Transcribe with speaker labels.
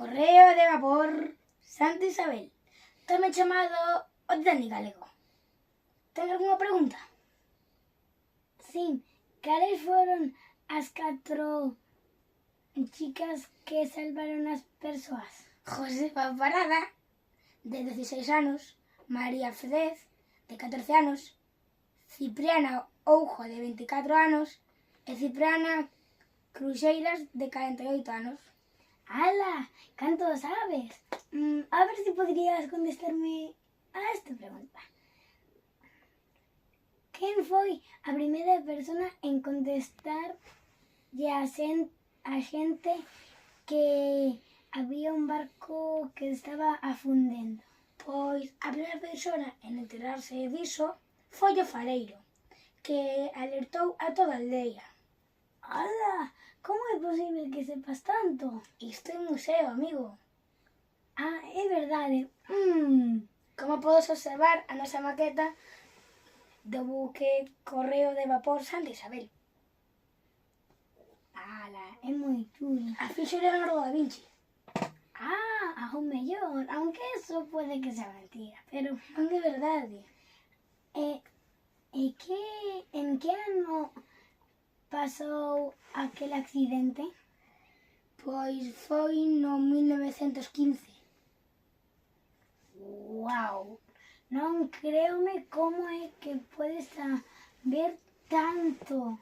Speaker 1: Correo de vapor Santa Isabel. Tamén chamado o Titanic galego. Ten algunha pregunta?
Speaker 2: Sí, cales foron as 4 chicas que salvaron as persoas?
Speaker 1: Josefa Parada, de 16 anos, María Fedez, de 14 anos, Cipriana Oujo, de 24 anos, e Cipriana Cruxeiras, de 48 anos.
Speaker 2: ¡Hala! Canto sabes? A ver si podrías contestarme a esta pregunta. Quen foi a primeira persona en contestarlle a xente que había un barco que estaba afundendo?
Speaker 1: Pois a primeira persona en enterarse diso foi o fareiro, que alertou a toda a aldea.
Speaker 2: ¡Hala! Como é posible que sepas tanto?
Speaker 1: Isto é un museo, amigo.
Speaker 2: Ah, é verdade.
Speaker 1: Como podes observar, a nosa maqueta do buque Correo de vapor Santa Isabel.
Speaker 2: ¡Hala! É moi chulo.
Speaker 1: A fixo Leonardo da Vinci.
Speaker 2: Ah, aún mellor, aunque eso puede que sea mentira, pero
Speaker 1: Non é verdade.
Speaker 2: en que ano pasou aquel accidente?
Speaker 1: Pois foi no 1915.
Speaker 2: Wow, non creome como é que podes saber tanto.